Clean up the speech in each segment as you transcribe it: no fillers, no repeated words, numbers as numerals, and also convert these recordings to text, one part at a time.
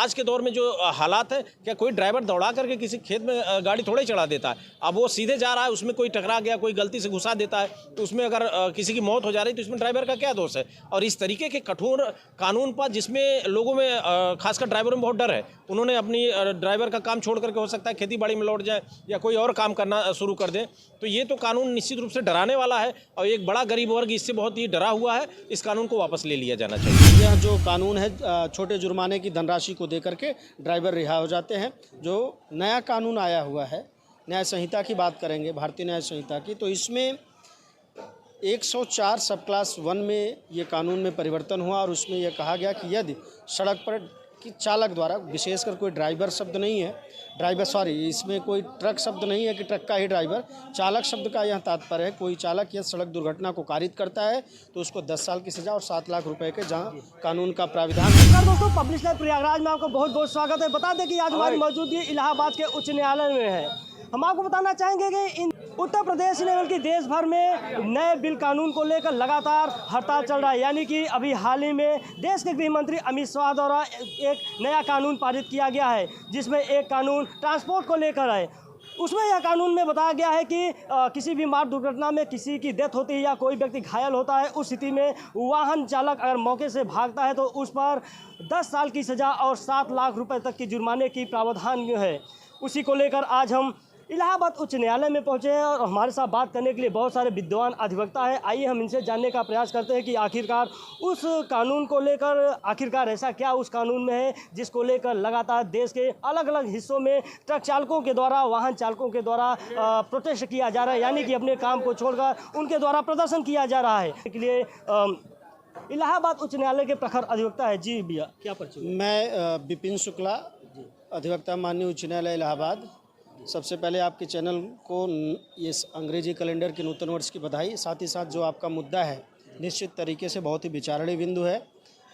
आज के दौर में जो हालात है, क्या कोई ड्राइवर दौड़ा करके किसी खेत में गाड़ी थोड़े चढ़ा देता है। अब वो सीधे जा रहा है, उसमें कोई टकरा गया, कोई गलती से घुसा देता है, तो उसमें अगर किसी की मौत हो जा रही है तो इसमें ड्राइवर का क्या दोष है। और इस तरीके के कठोर कानून पर जिसमें लोगों में खासकर ड्राइवरों में बहुत डर है, उन्होंने अपनी ड्राइवर का काम छोड़ करके हो सकता है खेती बाड़ी में लौट जाए या कोई और काम करना शुरू कर दें। तो ये तो कानून निश्चित रूप से डराने वाला है और एक बड़ा गरीब वर्ग इससे बहुत ही डरा हुआ है। इस कानून को वापस ले लिया जाना चाहिए। यह जो कानून है, छोटे जुर्माने की धनराशि को देकर के ड्राइवर रिहा हो जाते हैं। जो नया कानून आया हुआ है, न्याय संहिता की बात करेंगे, भारतीय न्याय संहिता की, तो इसमें 104 सब क्लास 1 में ये कानून में परिवर्तन हुआ और उसमें यह कहा गया कि यदि सड़क पर कि चालक द्वारा, विशेषकर कोई ड्राइवर शब्द नहीं है, इसमें कोई ट्रक शब्द नहीं है कि ट्रक का ही ड्राइवर, चालक शब्द का यह तात्पर्य है, कोई चालक यह सड़क दुर्घटना को कारित करता है तो उसको 10 साल की सज़ा और 7 लाख रुपए के जहां कानून का प्राविधान है। दोस्तों, पब्लिश लाइव प्रयागराज में आपका बहुत बहुत स्वागत है। बता दें कि आज हमारी मौजूदगी इलाहाबाद के उच्च न्यायालय में है। हम आपको बताना चाहेंगे कि इन उत्तर प्रदेश ने बल्कि देश भर में नए बिल कानून को लेकर लगातार हड़ताल चल रहा है। यानी कि अभी हाल ही में देश के गृह मंत्री अमित शाह द्वारा एक नया कानून पारित किया गया है, जिसमें एक कानून ट्रांसपोर्ट को लेकर है। उसमें यह कानून में बताया गया है कि किसी भी मार्ग दुर्घटना में किसी की डेथ होती है या कोई व्यक्ति घायल होता है, उस स्थिति में वाहन चालक अगर मौके से भागता है तो उस पर 10 साल की सज़ा और 7 लाख रुपए तक की जुर्माने की प्रावधान है। उसी को लेकर आज हम इलाहाबाद उच्च न्यायालय में पहुंचे हैं और हमारे साथ बात करने के लिए बहुत सारे विद्वान अधिवक्ता हैं। आइए हम इनसे जानने का प्रयास करते हैं कि आखिरकार उस कानून को लेकर आखिरकार ऐसा क्या उस कानून में है जिसको लेकर लगातार देश के अलग अलग हिस्सों में ट्रक चालकों के द्वारा, वाहन चालकों के द्वारा प्रोटेस्ट किया जा रहा है। यानी कि अपने काम को छोड़कर उनके द्वारा प्रदर्शन किया जा रहा है। इसके लिए इलाहाबाद उच्च न्यायालय के प्रखर अधिवक्ता है। जी भैया, क्या परिचय? मैं विपिन शुक्ला, अधिवक्ता, माननीय उच्च न्यायालय इलाहाबाद। सबसे पहले आपके चैनल को इस अंग्रेजी कैलेंडर के नूतन वर्ष की बधाई। साथ ही साथ जो आपका मुद्दा है निश्चित तरीके से बहुत ही विचारणीय बिंदु है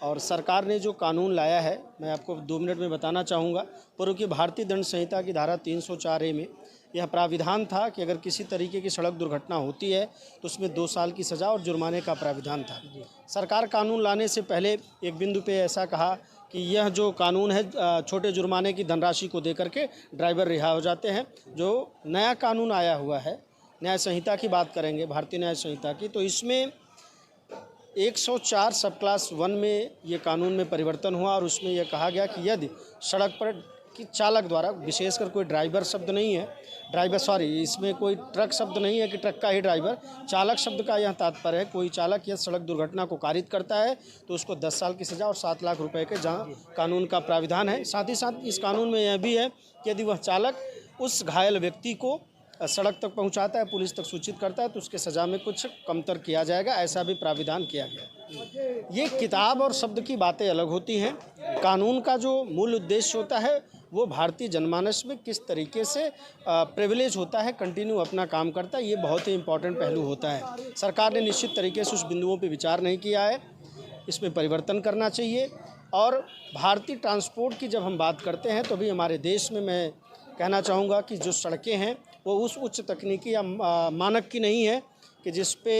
और सरकार ने जो कानून लाया है, मैं आपको 2 मिनट में बताना चाहूँगा। पूर्व की भारतीय दंड संहिता की धारा 304A में यह प्राविधान था कि अगर किसी तरीके की सड़क दुर्घटना होती है तो उसमें 2 साल की सज़ा और जुर्माने का प्राविधान था। सरकार कानून लाने से पहले एक बिंदु पे ऐसा कहा कि यह जो कानून है, छोटे जुर्माने की धनराशि को देकर के ड्राइवर रिहा हो जाते हैं। जो नया कानून आया हुआ है, न्याय संहिता की बात करेंगे, भारतीय न्याय संहिता की, तो इसमें 104 सब क्लास 1 में ये कानून में परिवर्तन हुआ और उसमें यह कहा गया कि यदि सड़क पर कि चालक द्वारा, विशेषकर कोई ड्राइवर शब्द नहीं है, इसमें कोई ट्रक शब्द नहीं है कि ट्रक का ही ड्राइवर, चालक शब्द का यह तात्पर्य है, कोई चालक यह सड़क दुर्घटना को कारित करता है तो उसको 10 साल की सज़ा और 7 लाख रुपए के जहां कानून का प्राविधान है। साथ ही साथ इस कानून में यह भी है कि यदि वह चालक उस घायल व्यक्ति को सड़क तक पहुंचाता है, पुलिस तक सूचित करता है तो उसके सज़ा में कुछ कमतर किया जाएगा, ऐसा भी प्राविधान किया गया। ये किताब और शब्द की बातें अलग होती हैं। कानून का जो मूल उद्देश्य होता है वो भारतीय जनमानस में किस तरीके से प्रिविलेज होता है, कंटिन्यू अपना काम करता है, ये बहुत ही इम्पोर्टेंट पहलू होता है। सरकार ने निश्चित तरीके से उस बिंदुओं पर विचार नहीं किया है, इसमें परिवर्तन करना चाहिए। और भारतीय ट्रांसपोर्ट की जब हम बात करते हैं तो भी हमारे देश में मैं कहना चाहूँगा कि जो सड़कें हैं वो उस उच्च तकनीकी या मानक की नहीं है कि जिस पे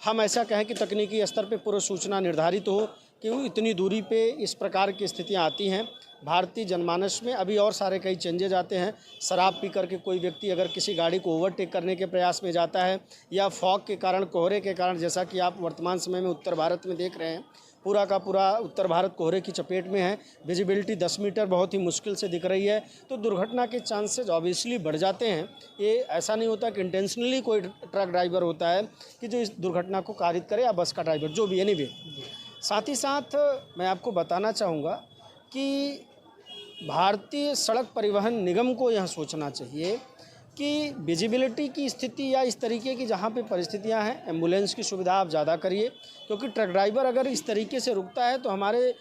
हम ऐसा कहें कि तकनीकी स्तर पे पूर्व सूचना निर्धारित हो कि वो इतनी दूरी पे इस प्रकार की स्थितियां आती हैं। भारतीय जनमानस में अभी और सारे कई चेंजेज आते हैं। शराब पी करके कोई व्यक्ति अगर किसी गाड़ी को ओवरटेक करने के प्रयास में जाता है या फॉग के कारण, कोहरे के कारण, जैसा कि आप वर्तमान समय में उत्तर भारत में देख रहे हैं, पूरा का पूरा उत्तर भारत कोहरे की चपेट में है, विजिबिलिटी 10 मीटर बहुत ही मुश्किल से दिख रही है, तो दुर्घटना के चांसेस ऑब्वियसली बढ़ जाते हैं। ये ऐसा नहीं होता कि इंटेंशनली कोई ट्रक ड्राइवर होता है कि जो इस दुर्घटना को कारित करे, या बस का ड्राइवर, जो भी, एनीवे। साथ ही साथ मैं आपको बताना चाहूँगा कि भारतीय सड़क परिवहन निगम को यह सोचना चाहिए कि विजिबिलिटी की स्थिति या इस तरीके की जहाँ पे परिस्थितियाँ हैं, एम्बुलेंस की सुविधा आप ज़्यादा करिए, क्योंकि ट्रक ड्राइवर अगर इस तरीके से रुकता है तो हमारे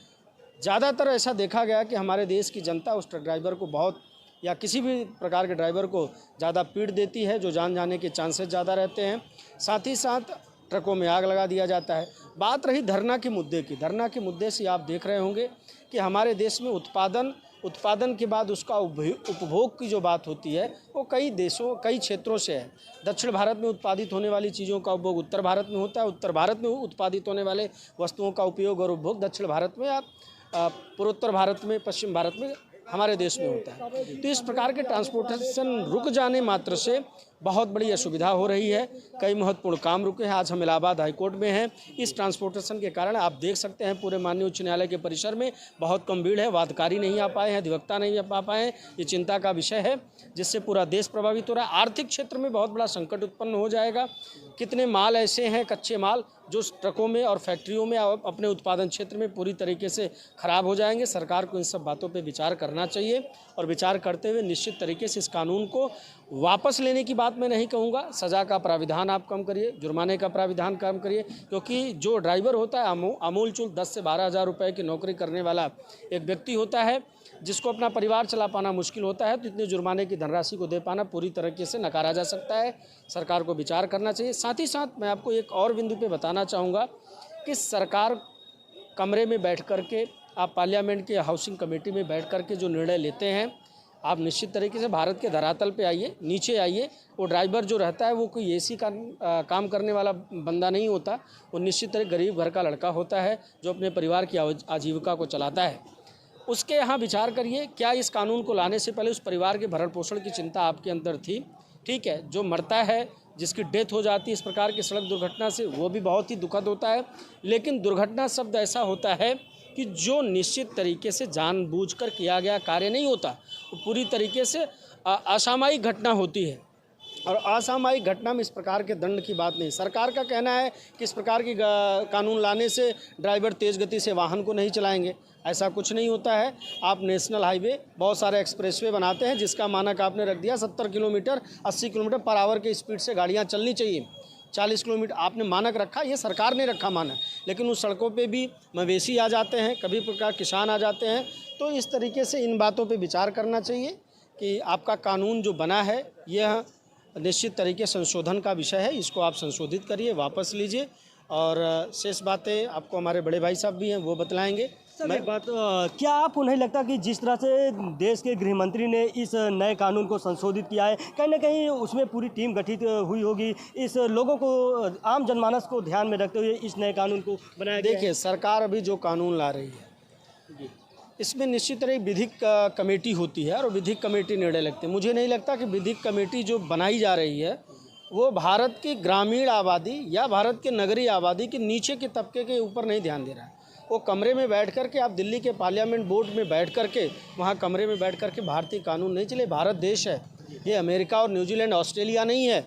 ज़्यादातर ऐसा देखा गया कि हमारे देश की जनता उस ट्रक ड्राइवर को बहुत, या किसी भी प्रकार के ड्राइवर को ज़्यादा पीट देती है, जो जान जाने के चांसेस ज़्यादा रहते हैं। साथ ही साथ ट्रकों में आग लगा दिया जाता है। बात रही धरना के मुद्दे की, धरना के मुद्दे से आप देख रहे होंगे कि हमारे देश में उत्पादन के बाद उसका उपभोग की जो बात होती है वो कई देशों, कई क्षेत्रों से है। दक्षिण भारत में उत्पादित होने वाली चीज़ों का उपभोग उत्तर भारत में होता है, उत्तर भारत में उत्पादित होने वाले वस्तुओं का उपयोग और उपभोग दक्षिण भारत में, या पूर्वोत्तर भारत में, पश्चिम भारत में, हमारे देश में होता है। तो इस प्रकार के ट्रांसपोर्टेशन रुक जाने मात्र से बहुत बड़ी असुविधा हो रही है। कई महत्वपूर्ण काम रुके हैं। आज हम इलाहाबाद हाईकोर्ट में हैं। इस ट्रांसपोर्टेशन के कारण आप देख सकते हैं पूरे माननीय उच्च न्यायालय के परिसर में बहुत कम भीड़ है। वादकारी नहीं आ पाए हैं, अधिवक्ता नहीं आ पाए हैं। ये चिंता का विषय है, जिससे पूरा देश प्रभावित हो रहा है। आर्थिक क्षेत्र में बहुत बड़ा संकट उत्पन्न हो जाएगा। कितने माल ऐसे हैं, कच्चे माल, जो ट्रकों में और फैक्ट्रियों में अपने उत्पादन क्षेत्र में पूरी तरीके से खराब हो जाएंगे। सरकार को इन सब बातों पे विचार करना चाहिए और विचार करते हुए निश्चित तरीके से इस कानून को वापस लेने की बात मैं नहीं कहूँगा। सज़ा का प्राविधान आप कम करिए, जुर्माने का प्राविधान कम करिए, क्योंकि जो ड्राइवर होता है अमूल चूल 10 से 12 हज़ार रुपये की नौकरी करने वाला एक व्यक्ति होता है, जिसको अपना परिवार चला पाना मुश्किल होता है, तो इतने जुर्माने की धनराशि को दे पाना पूरी तरीके से नकारा जा सकता है। सरकार को विचार करना चाहिए। साथ ही साथ मैं आपको एक और बिंदु पे बताना चाहूँगा कि सरकार कमरे में बैठ कर के, आप पार्लियामेंट के हाउसिंग कमेटी में बैठ कर के जो निर्णय लेते हैं, आप निश्चित तरीके से भारत के धरातल पे आइए, नीचे आइए। वो ड्राइवर जो रहता है वो कोई एसी का काम करने वाला बंदा नहीं होता। वो निश्चित तरह गरीब घर का लड़का होता है जो अपने परिवार की आजीविका को चलाता है। उसके यहाँ विचार करिए, क्या इस कानून को लाने से पहले उस परिवार के भरण पोषण की चिंता आपके अंदर थी? ठीक है, जो मरता है, जिसकी डेथ हो जाती है इस प्रकार की सड़क दुर्घटना से, वो भी बहुत ही दुखद होता है। लेकिन दुर्घटना शब्द ऐसा होता है कि जो निश्चित तरीके से जानबूझकर किया गया कार्य नहीं होता, वो पूरी तरीके से असामयिक घटना होती है। और असामयिक घटना में इस प्रकार के दंड की बात नहीं। सरकार का कहना है कि इस प्रकार की कानून लाने से ड्राइवर तेज़ गति से वाहन को नहीं चलाएंगे। ऐसा कुछ नहीं होता है। आप नेशनल हाईवे, बहुत सारे एक्सप्रेसवे बनाते हैं, जिसका मानक आपने रख दिया 70 किलोमीटर 80 किलोमीटर पर आवर की स्पीड से गाड़ियाँ चलनी चाहिए। 40 किलोमीटर आपने मानक रखा, ये सरकार ने रखा मानक, लेकिन उस सड़कों पे भी मवेशी आ जाते हैं, कभी प्रकार किसान आ जाते हैं। तो इस तरीके से इन बातों पे विचार करना चाहिए कि आपका कानून जो बना है यह निश्चित तरीके संशोधन का विषय है। इसको आप संशोधित करिए, वापस लीजिए। और शेष बातें आपको हमारे बड़े भाई साहब भी हैं, वो बतलाएंगे। एक बात, क्या आपको नहीं लगता कि जिस तरह से देश के गृह मंत्री ने इस नए कानून को संशोधित किया है, कहीं ना कहीं उसमें पूरी टीम गठित हुई होगी, इस लोगों को, आम जनमानस को ध्यान में रखते हुए इस नए कानून को बनाया गया है? देखिए, सरकार अभी जो कानून ला रही है इसमें निश्चित तरह विधिक कमेटी होती है और विधिक कमेटी निर्णय लगते हैं। मुझे नहीं लगता कि विधिक कमेटी जो बनाई जा रही है वो भारत की ग्रामीण आबादी या भारत के नगरीय आबादी के नीचे के तबके के ऊपर नहीं ध्यान दे रहा है। वो कमरे में बैठ कर के, आप दिल्ली के पार्लियामेंट बोर्ड में बैठ कर के, वहाँ कमरे में बैठ कर के भारतीय कानून नहीं चले। भारत देश है, ये अमेरिका और न्यूजीलैंड, ऑस्ट्रेलिया नहीं है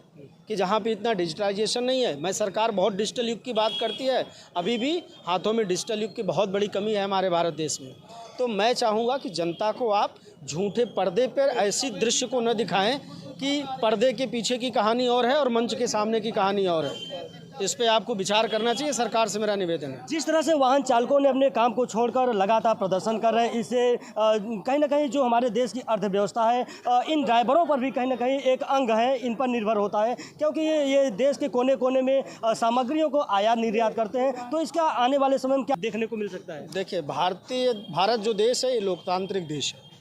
कि जहाँ पे इतना डिजिटलाइजेशन नहीं है। मैं सरकार बहुत डिजिटल युग की बात करती है, अभी भी हाथों में डिजिटल युग की बहुत बड़ी कमी है हमारे भारत देश में। तो मैं चाहूँगा कि जनता को आप झूठे पर्दे पर ऐसी दृश्य को न दिखाएं कि पर्दे के पीछे की कहानी और है और मंच के सामने की कहानी और है। इस पे आपको विचार करना चाहिए। सरकार से मेरा निवेदन है। जिस तरह से वाहन चालकों ने अपने काम को छोड़कर लगातार प्रदर्शन कर रहे हैं, इससे कहीं ना कहीं जो हमारे देश की अर्थव्यवस्था है, इन ड्राइवरों पर भी कहीं ना कहीं एक अंग है, इन पर निर्भर होता है, क्योंकि ये देश के कोने कोने में सामग्रियों को आयात निर्यात करते हैं। तो इसका आने वाले समय में क्या देखने को मिल सकता है? देखिए, भारत जो देश है ये लोकतांत्रिक देश है।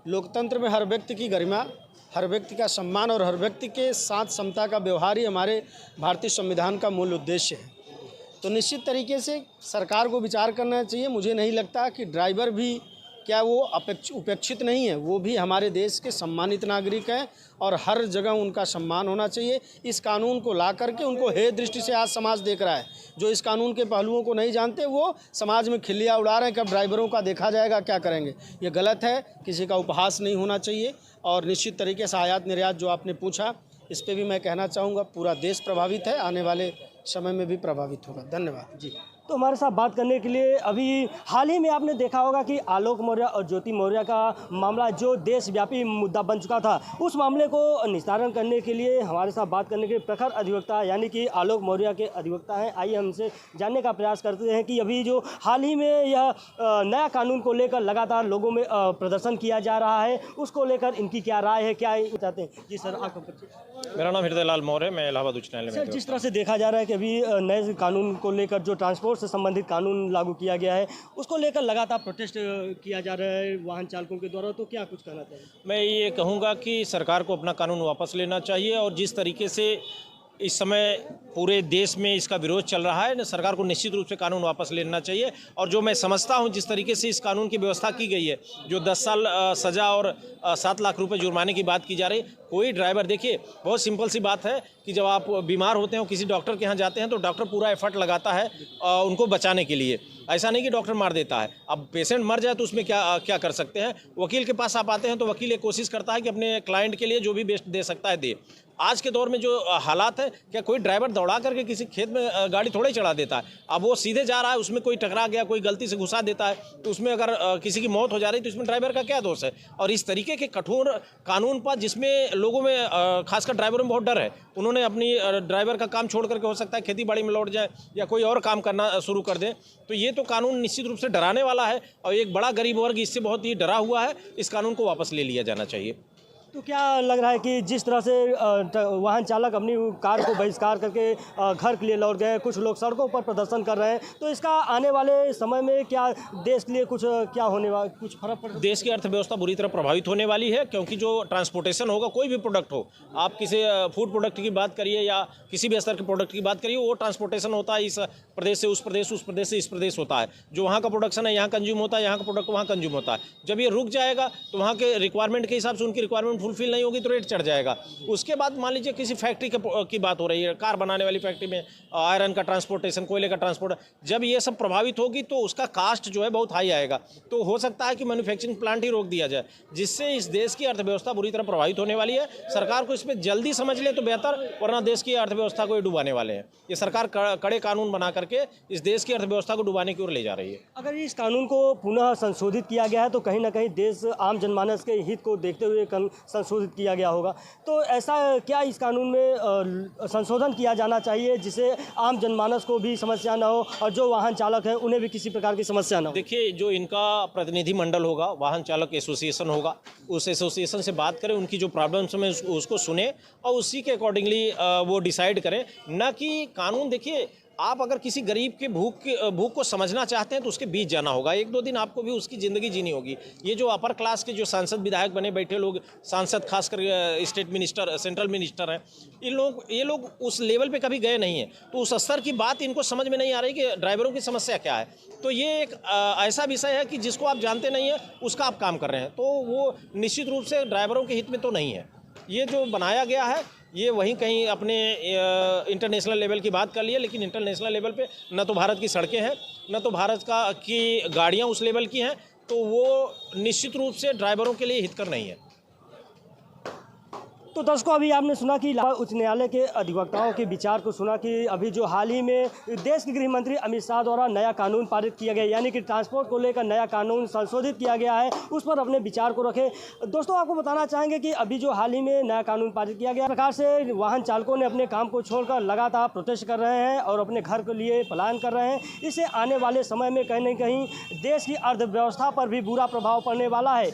लोकतंत्र में हर व्यक्ति की गरिमा, हर व्यक्ति का सम्मान और हर व्यक्ति के साथ समता का व्यवहार ही हमारे भारतीय संविधान का मूल उद्देश्य है। तो निश्चित तरीके से सरकार को विचार करना चाहिए। मुझे नहीं लगता कि ड्राइवर भी क्या वो उपेक्षित नहीं है, वो भी हमारे देश के सम्मानित नागरिक हैं और हर जगह उनका सम्मान होना चाहिए। इस कानून को ला करके उनको हेय दृष्टि से आज समाज देख रहा है। जो इस कानून के पहलुओं को नहीं जानते वो समाज में खिल्लियाँ उड़ा रहे हैं, कब ड्राइवरों का देखा जाएगा, क्या करेंगे। ये गलत है, किसी का उपहास नहीं होना चाहिए। और निश्चित तरीके से आयात निर्यात जो आपने पूछा, इस पे भी मैं कहना चाहूँगा, पूरा देश प्रभावित है, आने वाले समय में भी प्रभावित होगा। धन्यवाद जी। तो हमारे साथ बात करने के लिए अभी हाल ही में आपने देखा होगा कि आलोक मौर्य और ज्योति मौर्य का मामला जो देशव्यापी मुद्दा बन चुका था, उस मामले को निस्तारण करने के लिए हमारे साथ बात करने के लिए प्रखर अधिवक्ता यानी कि आलोक मौर्य के अधिवक्ता हैं। आइए हमसे जानने का प्रयास करते हैं कि अभी जो हाल ही में यह नया कानून को लेकर लगातार लोगों में प्रदर्शन किया जा रहा है, उसको लेकर इनकी क्या राय है, क्या चाहते हैं? जी सर, आपका परिचय। मेरा नाम हृदय लाल मौर्य, मैं इलाहाबाद उच्च न्यायालय में। सर, जिस तरह से देखा जा रहा है कि अभी नए कानून को लेकर जो ट्रांसपोर्ट से संबंधित कानून लागू किया गया है, उसको लेकर लगातार प्रोटेस्ट किया जा रहा है वाहन चालकों के द्वारा, तो क्या कुछ कहना चाहिए? मैं ये कहूँगा कि सरकार को अपना कानून वापस लेना चाहिए और जिस तरीके से इस समय पूरे देश में इसका विरोध चल रहा है। सरकार को निश्चित रूप से कानून वापस लेना चाहिए। और जो मैं समझता हूं जिस तरीके से इस कानून की व्यवस्था की गई है, जो 10 साल सज़ा और 7 लाख रुपए जुर्माने की बात की जा रही, कोई ड्राइवर, देखिए बहुत सिंपल सी बात है कि जब आप बीमार होते हैं, किसी डॉक्टर के यहाँ जाते हैं तो डॉक्टर पूरा एफर्ट लगाता है उनको बचाने के लिए। ऐसा नहीं कि डॉक्टर मार देता है। अब पेशेंट मर जाए तो उसमें क्या कर सकते हैं। वकील के पास आप आते हैं तो वकील ये कोशिश करता है कि अपने क्लाइंट के लिए जो भी बेस्ट दे सकता है दे। आज के दौर में जो हालात है, क्या कोई ड्राइवर दौड़ा करके किसी खेत में गाड़ी थोड़े चढ़ा देता है। अब वो सीधे जा रहा है, उसमें कोई टकरा गया, कोई गलती से घुसा देता है, तो उसमें अगर किसी की मौत हो जा रही तो इसमें ड्राइवर का क्या दोष है। और इस तरीके के कठोर कानून पर जिसमें लोगों में खासकर ड्राइवरों में बहुत डर है, उन्होंने अपनी ड्राइवर का काम छोड़ करके हो सकता है खेती बाड़ी में लौट जाए या कोई और काम करना शुरू कर दें। तो ये तो कानून निश्चित रूप से डराने वाला है और एक बड़ा गरीब वर्ग इससे बहुत ही डरा हुआ है। इस कानून को वापस ले लिया जाना चाहिए। तो क्या लग रहा है कि जिस तरह से वाहन चालक अपनी कार को बहिष्कार करके घर के लिए लौट गए, कुछ लोग सड़कों पर प्रदर्शन कर रहे हैं, तो इसका आने वाले समय में क्या देश के लिए कुछ फर्क पड़? देश की अर्थव्यवस्था बुरी तरह प्रभावित होने वाली है, क्योंकि जो ट्रांसपोर्टेशन होगा, कोई भी प्रोडक्ट हो, आप किसी फूड प्रोडक्ट की बात करिए या किसी भी स्तर के प्रोडक्ट की बात करिए, वो ट्रांसपोर्टेशन होता है इस प्रदेश से उस प्रदेश, उस प्रदेश से इस प्रदेश होता है। जो वहाँ का प्रोडक्शन है यहाँ कंज्यूम होता है, यहाँ का प्रोडक्ट वहाँ कंज्यूम होता है। जब ये रुक जाएगा तो वहाँ के रिक्वायरमेंट के हिसाब से उनकी रिक्वायरमेंट फुलफिल नहीं होगी तो रेट चढ़ जाएगा। उसके बाद मान लीजिए किसी फैक्ट्री की बात हो रही है, कार बनाने वाली फैक्ट्री में आयरन का ट्रांसपोर्टेशन, कोयले का ट्रांसपोर्ट, जब ये सब प्रभावित होगी तो उसका कास्ट जो है बहुत हाई आएगा। तो हो सकता है कि मैन्युफैक्चरिंग प्लांट ही रोक दिया जाए, जिससे इस देश की अर्थव्यवस्था बुरी तरह प्रभावित होने वाली है। सरकार को इसमें जल्दी समझ ले तो बेहतर, वरना देश की अर्थव्यवस्था को डुबाने वाले हैं। ये सरकार कड़े कानून बना करके इस देश की अर्थव्यवस्था को डुबाने की ओर ले जा रही है। अगर इस कानून को पुनः संशोधित किया गया है तो कहीं ना कहीं देश आम जनमानस के हित को देखते हुए संशोधित किया गया होगा, तो ऐसा क्या इस कानून में संशोधन किया जाना चाहिए जिससे आम जनमानस को भी समस्या ना हो और जो वाहन चालक हैं उन्हें भी किसी प्रकार की समस्या ना हो? देखिए, जो इनका प्रतिनिधि मंडल होगा, वाहन चालक एसोसिएशन होगा, उस एसोसिएशन से बात करें, उनकी जो प्रॉब्लम्स में उसको सुने और उसी के अकॉर्डिंगली वो डिसाइड करें, ना कि कानून। देखिए, आप अगर किसी गरीब के भूख को समझना चाहते हैं तो उसके बीच जाना होगा। 1-2 दिन आपको भी उसकी ज़िंदगी जीनी होगी। ये जो अपर क्लास के जो सांसद विधायक बने बैठे लोग, सांसद खासकर स्टेट मिनिस्टर, सेंट्रल मिनिस्टर हैं, ये लोग उस लेवल पे कभी गए नहीं हैं, तो उस स्तर की बात इनको समझ में नहीं आ रही कि ड्राइवरों की समस्या क्या है। तो ये एक ऐसा विषय है कि जिसको आप जानते नहीं हैं उसका आप काम कर रहे हैं, तो वो निश्चित रूप से ड्राइवरों के हित में तो नहीं है। ये जो बनाया गया है ये वहीं कहीं अपने इंटरनेशनल लेवल की बात कर लिए, लेकिन इंटरनेशनल लेवल पे न तो भारत की सड़कें हैं, न तो भारत की गाड़ियां उस लेवल की हैं, तो वो निश्चित रूप से ड्राइवरों के लिए हितकर नहीं है। तो दर्शकों, अभी आपने सुना कि इलाहाबाद उच्च न्यायालय के अधिवक्ताओं के विचार को सुना कि अभी जो हाल ही में देश के गृह मंत्री अमित शाह द्वारा नया कानून पारित किया गया, यानी कि ट्रांसपोर्ट को लेकर नया कानून संशोधित किया गया है, उस पर अपने विचार को रखे। दोस्तों, आपको बताना चाहेंगे कि अभी जो हाल ही में नया कानून पारित किया गया, प्रकार से वाहन चालकों ने अपने काम को छोड़कर लगातार प्रोटेस्ट कर रहे हैं और अपने घर के लिए पलायन कर रहे हैं। इससे आने वाले समय में कहीं ना कहीं देश की अर्थव्यवस्था पर भी बुरा प्रभाव पड़ने वाला है।